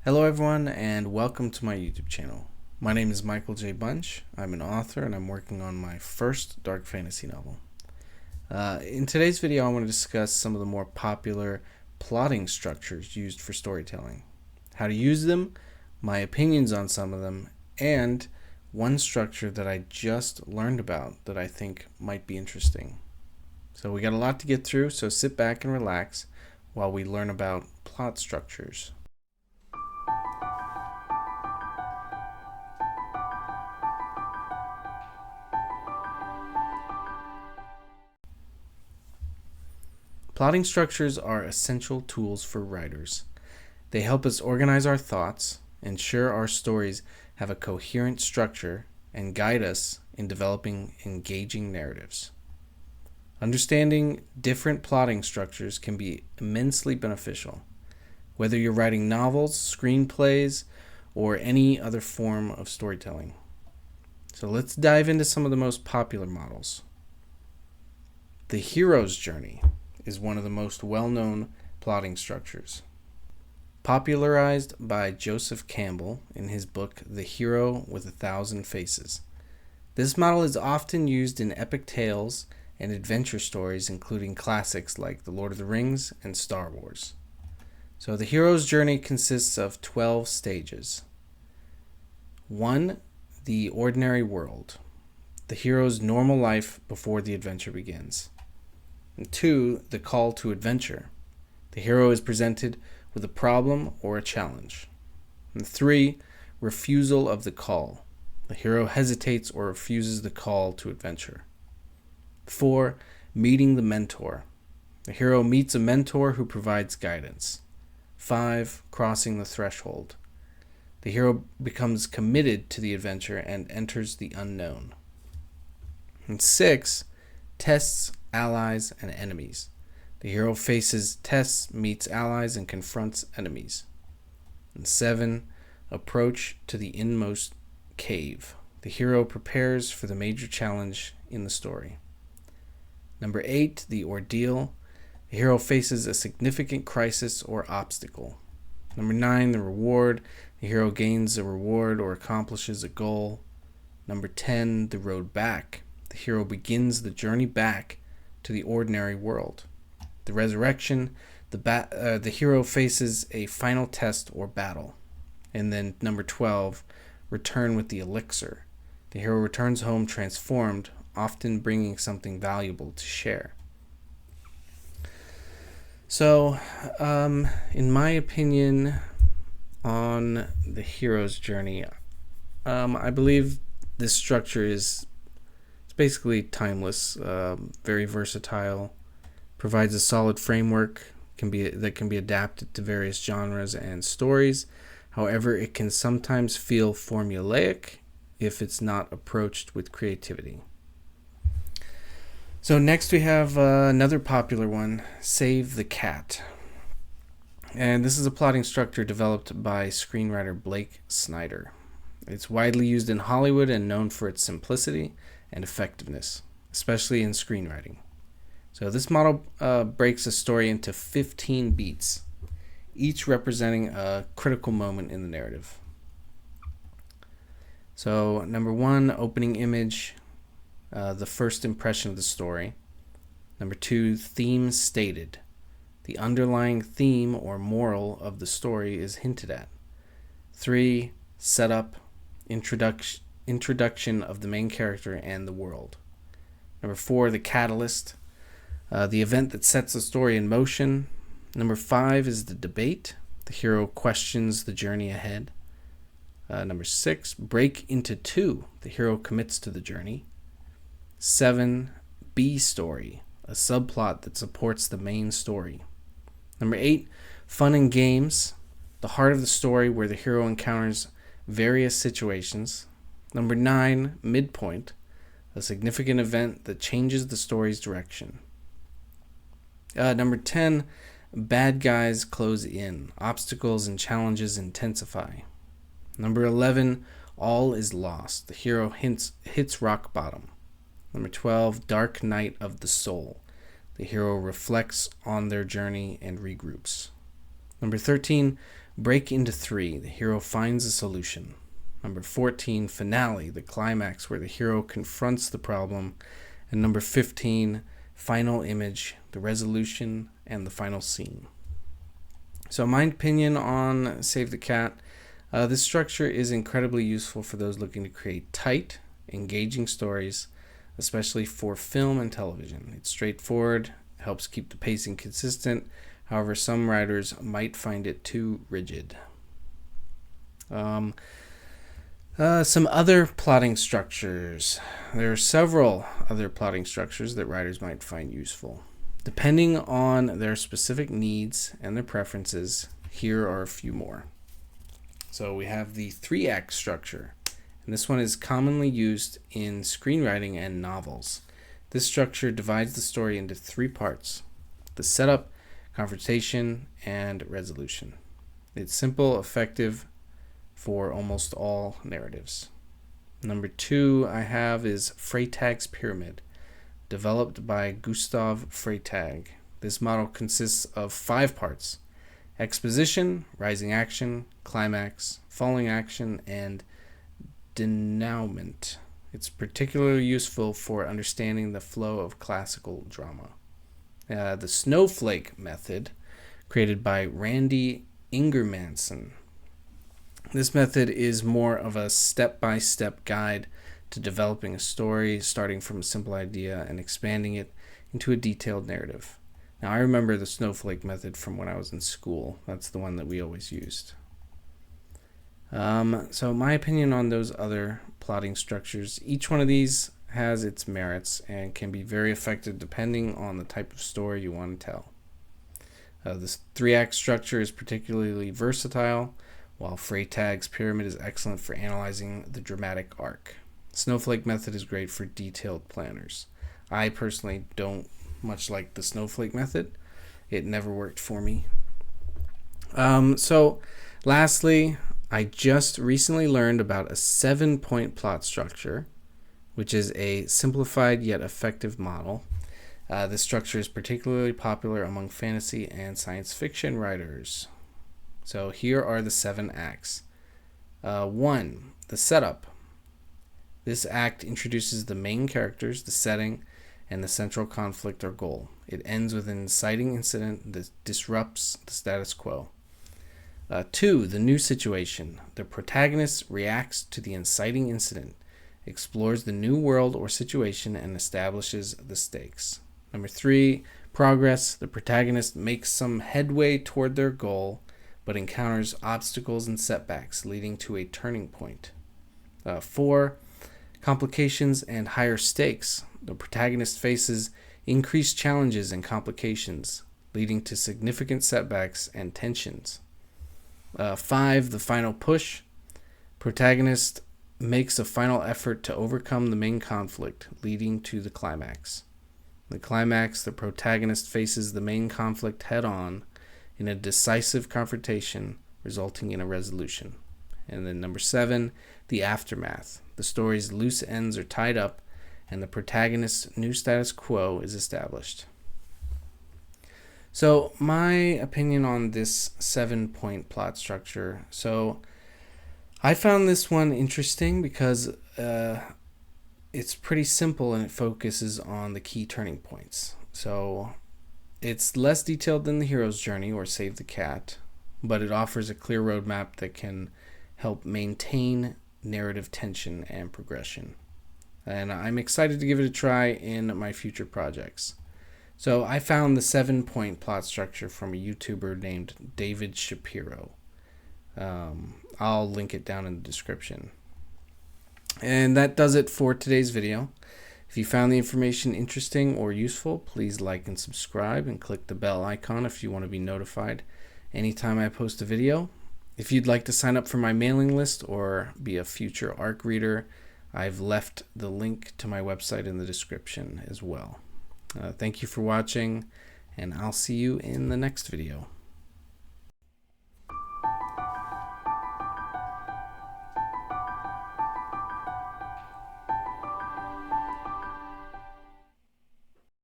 Hello everyone and welcome to my YouTube channel. My name is Michael J. Bunch. I'm an author and I'm working on my first dark fantasy novel. In today's video I want to discuss some of the more popular plotting structures used for storytelling, how to use them, my opinions on some of them, and one structure that I just learned about that I think might be interesting. So we got a lot to get through, so sit back and relax while we learn about plot structures. Plotting structures are essential tools for writers. They help us organize our thoughts, ensure our stories have a coherent structure, and guide us in developing engaging narratives. Understanding different plotting structures can be immensely beneficial, whether you're writing novels, screenplays, or any other form of storytelling. So let's dive into some of the most popular models. The hero's journey is one of the most well-known plotting structures. Popularized by Joseph Campbell in his book The Hero with a Thousand Faces. This model is often used in epic tales and adventure stories, including classics like The Lord of the Rings and Star Wars. So the hero's journey consists of 12 stages. 1. The ordinary world. The hero's normal life before the adventure begins. And 2. The call to adventure. The hero is presented with a problem or a challenge. And 3. Refusal of the call. The hero hesitates or refuses the call to adventure. 4. Meeting the mentor. The hero meets a mentor who provides guidance. 5. Crossing the threshold. The hero becomes committed to the adventure and enters the unknown. And 6. Tests, allies, and enemies. The hero faces tests, meets allies, and confronts enemies. And 7. Approach to the inmost cave. The hero prepares for the major challenge in the story. Number 8. The ordeal. The hero faces a significant crisis or obstacle. Number 9. The reward. The hero gains a reward or accomplishes a goal. Number 10. The road back. The hero begins the journey back to the ordinary world. The resurrection, the hero faces a final test or battle. And then number 12, return with the elixir. The hero returns home transformed, often bringing something valuable to share. So, in my opinion on the hero's journey, I believe this structure is basically timeless, very versatile, provides a solid framework that can be adapted to various genres and stories. However, it can sometimes feel formulaic if it's not approached with creativity. So next we have another popular one, Save the Cat. And this is a plotting structure developed by screenwriter Blake Snyder. It's widely used in Hollywood and known for its simplicity and effectiveness, especially in screenwriting. So this model breaks a story into 15 beats, each representing a critical moment in the narrative. So number 1, opening image, the first impression of the story. Number 2, theme stated. The underlying theme or moral of the story is hinted at. 3, setup, introduction of the main character and the world. Number 4, the catalyst, the event that sets the story in motion. Number 5 is the debate. The hero questions the journey ahead. Number 6, break into 2. The hero commits to the journey. 7, B story, a subplot that supports the main story. Number 8, fun and games, the heart of the story where the hero encounters various situations. Number 9, midpoint, a significant event that changes the story's direction. Number 10, bad guys close in, obstacles and challenges intensify. Number 11, all is lost, the hero hits rock bottom. Number 12, dark night of the soul, the hero reflects on their journey and regroups. Number 13, break into 3, the hero finds a solution. Number 14, finale, the climax where the hero confronts the problem. And number 15, final image, the resolution and the final scene. So my opinion on Save the Cat, this structure is incredibly useful for those looking to create tight, engaging stories, especially for film and television. It's straightforward, helps keep the pacing consistent. However, some writers might find it too rigid. Some other plotting structures. There are several other plotting structures that writers might find useful. Depending on their specific needs and their preferences, here are a few more. So we have the 3-act structure, and this one is commonly used in screenwriting and novels. This structure divides the story into 3 parts: the setup, confrontation, and resolution. It's simple, effective for almost all narratives. Number 2 I have is Freytag's pyramid, developed by Gustav Freytag. This model consists of 5 parts: exposition, rising action, climax, falling action, and denouement. It's particularly useful for understanding the flow of classical drama. The Snowflake Method, created by Randy Ingermanson. This method is more of a step-by-step guide to developing a story, starting from a simple idea and expanding it into a detailed narrative. Now, I remember the Snowflake Method from when I was in school. That's the one that we always used. So my opinion on those other plotting structures, each one of these has its merits and can be very effective depending on the type of story you want to tell. This 3-act structure is particularly versatile, while Freytag's pyramid is excellent for analyzing the dramatic arc. Snowflake Method is great for detailed planners. I personally don't much like the Snowflake Method. It never worked for me. So lastly, I just recently learned about a 7-point plot structure, which is a simplified yet effective model. This structure is particularly popular among fantasy and science fiction writers. So here are the 7 acts. 1. The setup. This act introduces the main characters, the setting, and the central conflict or goal. It ends with an inciting incident that disrupts the status quo. 2. The new situation. The protagonist reacts to the inciting incident, explores the new world or situation, and establishes the stakes. Number 3. Progress. The protagonist makes some headway toward their goal, but encounters obstacles and setbacks, leading to a turning point. 4. Complications and higher stakes. The protagonist faces increased challenges and complications, leading to significant setbacks and tensions. 5. The final push. Protagonist makes a final effort to overcome the main conflict, leading to the climax. In the climax, the protagonist faces the main conflict head-on in a decisive confrontation, resulting in a resolution. And then number 7, the aftermath. The story's loose ends are tied up, and the protagonist's new status quo is established. So my opinion on this 7-point plot structure. So I found this one interesting because it's pretty simple and it focuses on the key turning points. So it's less detailed than the hero's journey or Save the Cat, but it offers a clear roadmap that can help maintain narrative tension and progression. And I'm excited to give it a try in my future projects. So I found the 7-point plot structure from a YouTuber named David Shapiro. I'll link it down in the description. And that does it for today's video. If you found the information interesting or useful, please like and subscribe and click the bell icon if you want to be notified anytime I post a video. If you'd like to sign up for my mailing list or be a future ARC reader, I've left the link to my website in the description as well. Thank you for watching, and I'll see you in the next video.